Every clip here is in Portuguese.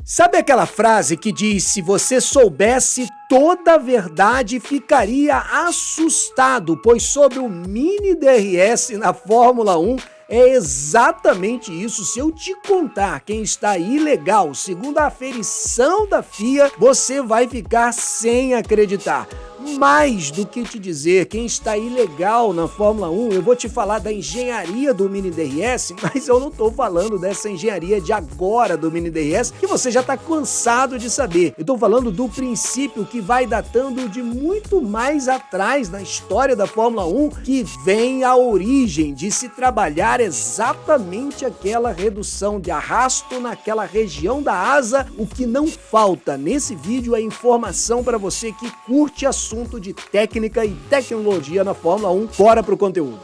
Sabe aquela frase que diz: se você soubesse toda a verdade, ficaria assustado, pois sobre o mini DRS na Fórmula 1 é exatamente isso. Se eu te contar quem está ilegal, segundo a aferição da FIA, você vai ficar sem acreditar. Mais do que te dizer quem está ilegal na Fórmula 1, eu vou te falar da engenharia do mini DRS, mas eu não estou falando dessa engenharia de agora do mini DRS, que você já está cansado de saber. Eu estou falando do princípio que vai datando de muito mais atrás na história da Fórmula 1, que vem a origem de se trabalhar exatamente aquela redução de arrasto naquela região da asa. O que não falta nesse vídeo é informação para você que curte assunto de técnica e tecnologia na Fórmula 1. Bora pro conteúdo.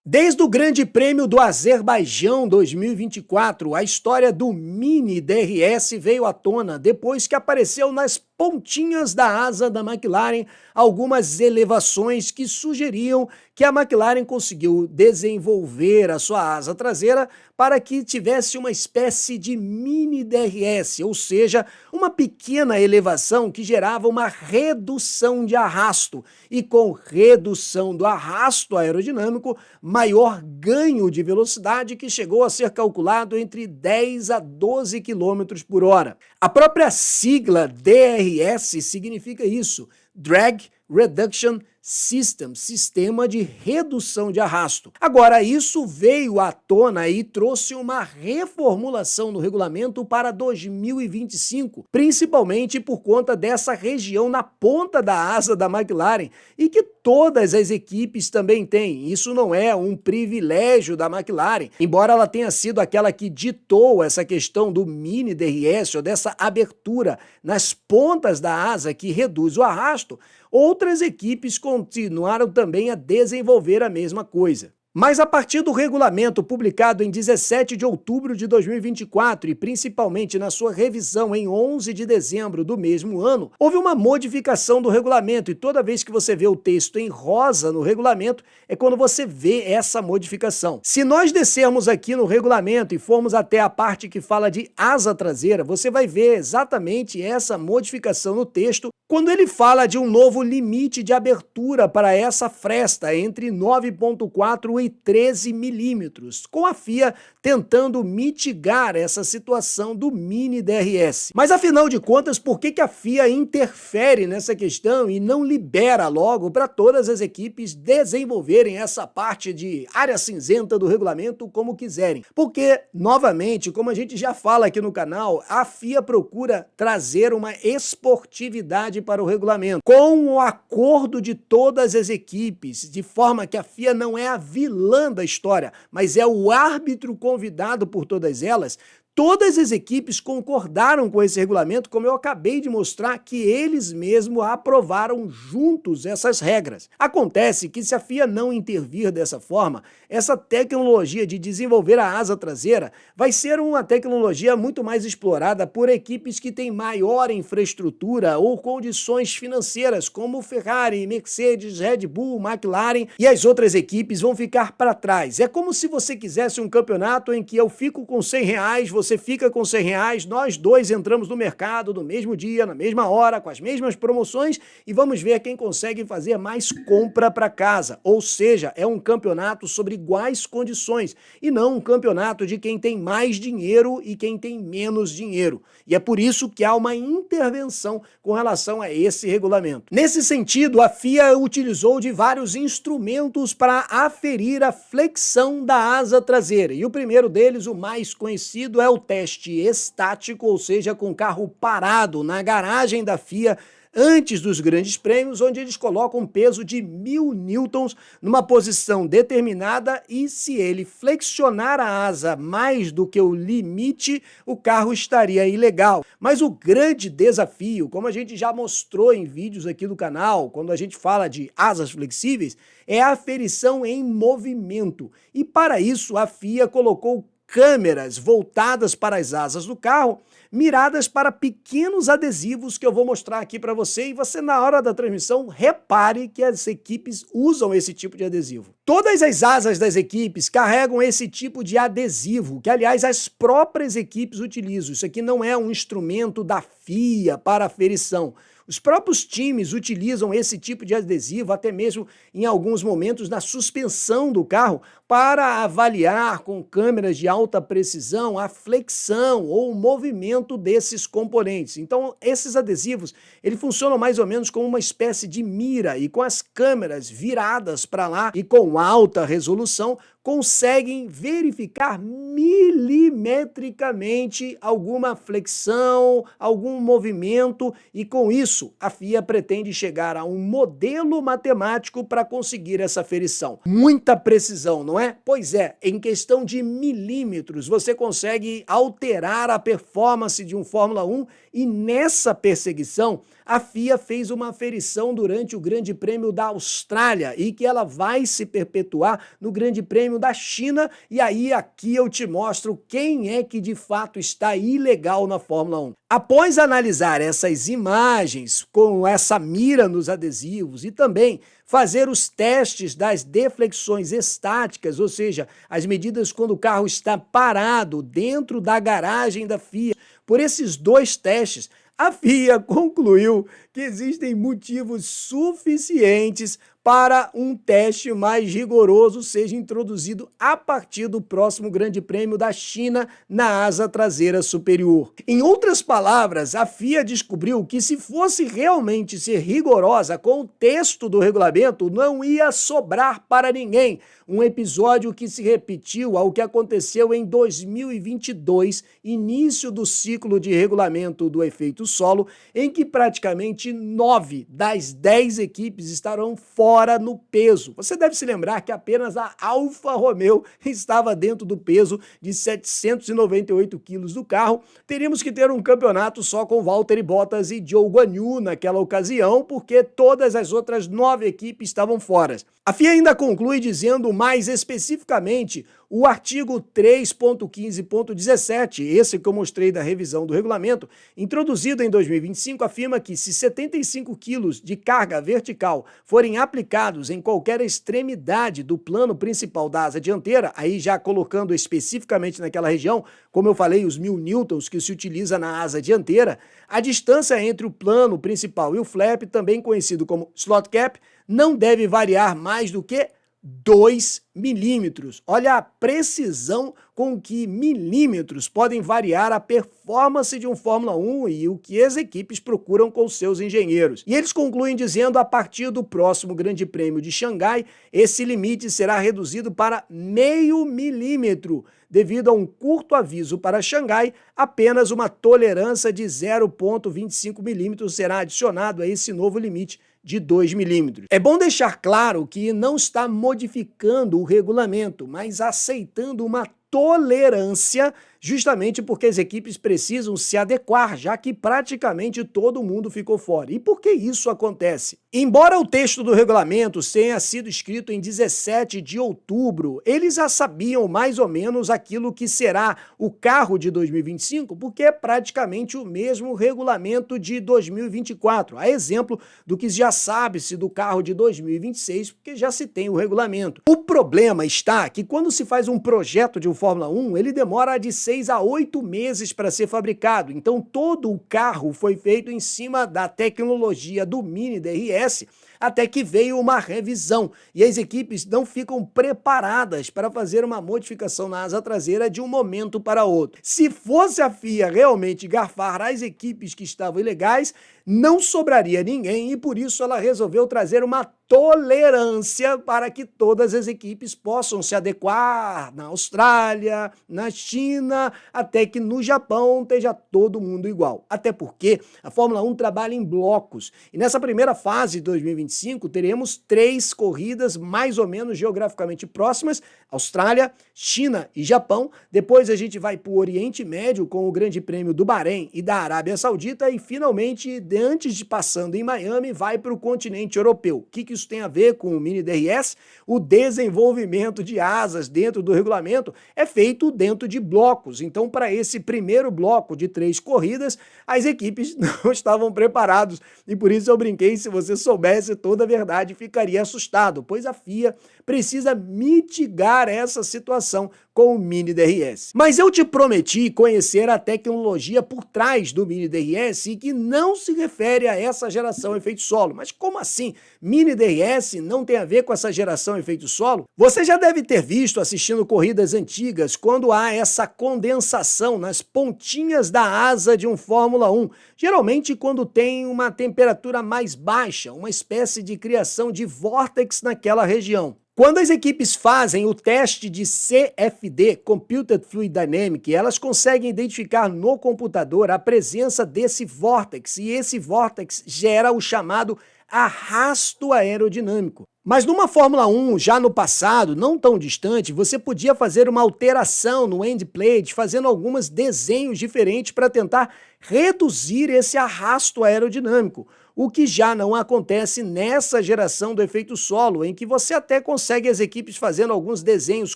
Desde o Grande Prêmio do Azerbaijão 2024, a história do mini DRS veio à tona depois que apareceu nas pontinhas da asa da McLaren algumas elevações que sugeriam que a McLaren conseguiu desenvolver a sua asa traseira para que tivesse uma espécie de mini DRS, ou seja, uma pequena elevação que gerava uma redução de arrasto, e com redução do arrasto aerodinâmico, maior ganho de velocidade, que chegou a ser calculado entre 10 a 12 km por hora. A própria sigla DRS significa isso: Drag Reduction System, sistema de redução de arrasto. Agora, isso veio à tona e trouxe uma reformulação no regulamento para 2025, principalmente por conta dessa região na ponta da asa da McLaren, e que todas as equipes também têm. Isso não é um privilégio da McLaren, embora ela tenha sido aquela que ditou essa questão do mini DRS, ou dessa abertura nas pontas da asa que reduz o arrasto. Outras equipes continuaram também a desenvolver a mesma coisa. Mas a partir do regulamento publicado em 17 de outubro de 2024 e principalmente na sua revisão em 11 de dezembro do mesmo ano, houve uma modificação do regulamento, e toda vez que você vê o texto em rosa no regulamento é quando você vê essa modificação. Se nós descermos aqui no regulamento e formos até a parte que fala de asa traseira, você vai ver exatamente essa modificação no texto, quando ele fala de um novo limite de abertura para essa fresta entre 9,4 e 13 milímetros, com a FIA tentando mitigar essa situação do mini DRS. Mas afinal de contas, por que a FIA interfere nessa questão e não libera logo para todas as equipes desenvolverem essa parte de área cinzenta do regulamento como quiserem? Porque, novamente, como a gente já fala aqui no canal, a FIA procura trazer uma esportividade para o regulamento, com o acordo de todas as equipes, de forma que a FIA não é a vilã da história, mas é o árbitro convidado por todas elas. Todas as equipes concordaram com esse regulamento, como eu acabei de mostrar, que eles mesmos aprovaram juntos essas regras. Acontece que, se a FIA não intervir dessa forma, essa tecnologia de desenvolver a asa traseira vai ser uma tecnologia muito mais explorada por equipes que têm maior infraestrutura ou condições financeiras, como Ferrari, Mercedes, Red Bull, McLaren, e as outras equipes vão ficar para trás. É como se você quisesse um campeonato em que eu fico com R$100, você fica com R$100, nós dois entramos no mercado no mesmo dia, na mesma hora, com as mesmas promoções, e vamos ver quem consegue fazer mais compra para casa. Ou seja, é um campeonato sobre iguais condições, e não um campeonato de quem tem mais dinheiro e quem tem menos dinheiro. E é por isso que há uma intervenção com relação a esse regulamento. Nesse sentido, a FIA utilizou de vários instrumentos para aferir a flexão da asa traseira, e o primeiro deles, o mais conhecido, é o teste estático, ou seja, com o carro parado na garagem da FIA antes dos grandes prêmios, onde eles colocam um peso de 1000 newtons numa posição determinada, e se ele flexionar a asa mais do que o limite, o carro estaria ilegal. Mas o grande desafio, como a gente já mostrou em vídeos aqui do canal, quando a gente fala de asas flexíveis, é a aferição em movimento. E para isso a FIA colocou câmeras voltadas para as asas do carro, miradas para pequenos adesivos que eu vou mostrar aqui para você, e você, na hora da transmissão, repare que as equipes usam esse tipo de adesivo. Todas as asas das equipes carregam esse tipo de adesivo, que aliás as próprias equipes utilizam. Isso aqui não é um instrumento da FIA para aferição. Os próprios times utilizam esse tipo de adesivo, até mesmo em alguns momentos na suspensão do carro, para avaliar com câmeras de alta precisão a flexão ou o movimento desses componentes. Então, esses adesivos, eles funcionam mais ou menos como uma espécie de mira, e com as câmeras viradas para lá e com alta resolução, conseguem verificar milimetricamente alguma flexão, algum movimento, e com isso a FIA pretende chegar a um modelo matemático para conseguir essa aferição. Muita precisão, não é? Pois é, em questão de milímetros você consegue alterar a performance de um Fórmula 1, e nessa perseguição a FIA fez uma aferição durante o Grande Prêmio da Austrália e que ela vai se perpetuar no Grande Prêmio da China, e aí aqui eu te mostro quem é que de fato está ilegal na Fórmula 1. Após analisar essas imagens com essa mira nos adesivos e também fazer os testes das deflexões estáticas, ou seja, as medidas quando o carro está parado dentro da garagem da FIA, por esses dois testes, a FIA concluiu que existem motivos suficientes para um teste mais rigoroso seja introduzido a partir do próximo Grande Prêmio da China na asa traseira superior. Em outras palavras, a FIA descobriu que se fosse realmente ser rigorosa com o texto do regulamento, não ia sobrar para ninguém. Um episódio que se repetiu ao que aconteceu em 2022, início do ciclo de regulamento do efeito solo, em que praticamente 9 das 10 equipes estarão fora no peso. Você deve se lembrar que apenas a Alfa Romeo estava dentro do peso de 798 quilos do carro. Teríamos que ter um campeonato só com Valtteri Bottas e Zhou Guanyu naquela ocasião, porque todas as outras 9 equipes estavam fora. A FIA ainda conclui dizendo mais especificamente o artigo 3.15.17, esse que eu mostrei da revisão do regulamento, introduzido em 2025, afirma que se 75 quilos de carga vertical forem aplicados em qualquer extremidade do plano principal da asa dianteira, aí já colocando especificamente naquela região, como eu falei, os 1000 newtons que se utiliza na asa dianteira, a distância entre o plano principal e o flap, também conhecido como slot cap, não deve variar mais do que 2 milímetros. Olha a precisão com que milímetros podem variar a performance de um Fórmula 1 e o que as equipes procuram com seus engenheiros. E eles concluem dizendo: a partir do próximo Grande Prêmio de Xangai, esse limite será reduzido para meio milímetro. Devido a um curto aviso para Xangai, apenas uma tolerância de 0,25 milímetros será adicionado a esse novo limite de 2 milímetros. É bom deixar claro que não está modificando o regulamento, mas aceitando uma tolerância, justamente porque as equipes precisam se adequar, já que praticamente todo mundo ficou fora. E por que isso acontece? Embora o texto do regulamento tenha sido escrito em 17 de outubro, eles já sabiam mais ou menos aquilo que será o carro de 2025, porque é praticamente o mesmo regulamento de 2024, a exemplo do que já sabe-se do carro de 2026, porque já se tem o regulamento. O problema está que quando se faz um projeto de um Fórmula 1, ele demora de 6 a 8 meses para ser fabricado. Então todo o carro foi feito em cima da tecnologia do Mini DRS, até que veio uma revisão e as equipes não ficam preparadas para fazer uma modificação na asa traseira de um momento para outro. Se fosse a FIA realmente garfar as equipes que estavam ilegais, não sobraria ninguém, e por isso ela resolveu trazer uma tolerância para que todas as equipes possam se adequar na Austrália, na China, até que no Japão esteja todo mundo igual. Até porque a Fórmula 1 trabalha em blocos, e nessa primeira fase de 2025, 2025, teremos 3 corridas mais ou menos geograficamente próximas, Austrália, China e Japão. Depois a gente vai para o Oriente Médio com o Grande Prêmio do Bahrein e da Arábia Saudita e finalmente, antes de passando em Miami, vai para o continente europeu. O que isso tem a ver com o Mini DRS? O desenvolvimento de asas dentro do regulamento é feito dentro de blocos. Então, para esse primeiro bloco de 3 corridas, as equipes não estavam preparados. E por isso eu brinquei, se você soubesse toda a verdade, ficaria assustado, pois a FIA precisa mitigar essa situação com o Mini DRS. Mas eu te prometi conhecer a tecnologia por trás do Mini DRS e que não se refere a essa geração efeito solo. Mas como assim? Mini DRS não tem a ver com essa geração efeito solo? Você já deve ter visto assistindo corridas antigas quando há essa condensação nas pontinhas da asa de um Fórmula 1, geralmente quando tem uma temperatura mais baixa, uma espécie de criação de vórtex naquela região. Quando as equipes fazem o teste de CFD, Computed Fluid Dynamics, elas conseguem identificar no computador a presença desse vórtex, e esse vórtex gera o chamado arrasto aerodinâmico. Mas numa Fórmula 1, já no passado, não tão distante, você podia fazer uma alteração no end plate, fazendo alguns desenhos diferentes para tentar reduzir esse arrasto aerodinâmico, o que já não acontece nessa geração do efeito solo, em que você até consegue as equipes fazendo alguns desenhos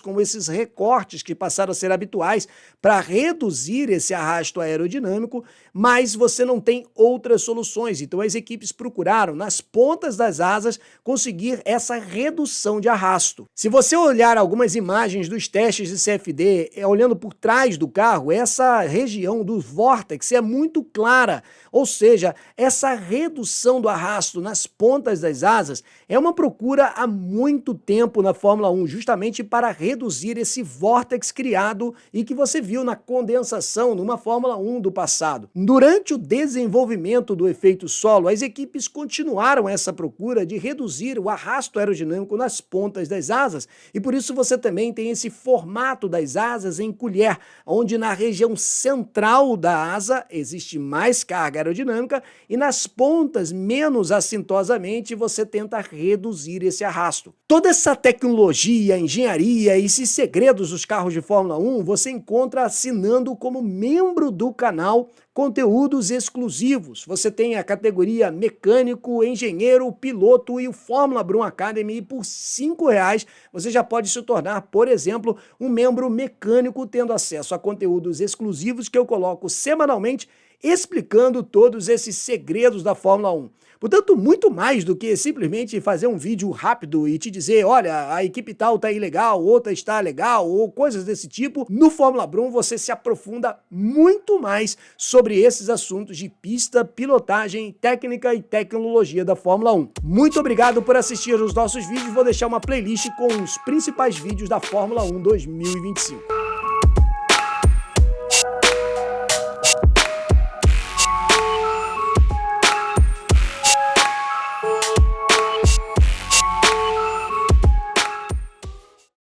como esses recortes que passaram a ser habituais para reduzir esse arrasto aerodinâmico, mas você não tem outras soluções. Então as equipes procuraram, nas pontas das asas, conseguir essa redução de arrasto. Se você olhar algumas imagens dos testes de CFD, olhando por trás do carro, essa região do vórtex é muito clara, ou seja, essa redução do arrasto nas pontas das asas é uma procura há muito tempo na Fórmula 1, justamente para reduzir esse vórtex criado e que você viu na condensação numa Fórmula 1 do passado. Durante o desenvolvimento do efeito solo, as equipes continuaram essa procura de reduzir o arrasto aerodinâmico nas pontas das asas, e por isso você também tem esse formato das asas em colher, onde na região central da asa existe mais carga aerodinâmica e nas pontas, menos assintosamente, você tenta reduzir esse arrasto. Toda essa tecnologia, engenharia e esses segredos dos carros de Fórmula 1 você encontra assinando como membro do canal conteúdos exclusivos. Você tem a categoria mecânico, engenheiro, piloto e o Fórmula Brum Academy, e por R$5 você já pode se tornar, por exemplo, um membro mecânico, tendo acesso a conteúdos exclusivos que eu coloco semanalmente explicando todos esses segredos da Fórmula 1. Portanto, muito mais do que simplesmente fazer um vídeo rápido e te dizer, olha, a equipe tal tá ilegal, outra está legal, ou coisas desse tipo, no Fórmula Brum você se aprofunda muito mais sobre esses assuntos de pista, pilotagem, técnica e tecnologia da Fórmula 1. Muito obrigado por assistir os nossos vídeos, vou deixar uma playlist com os principais vídeos da Fórmula 1 2025.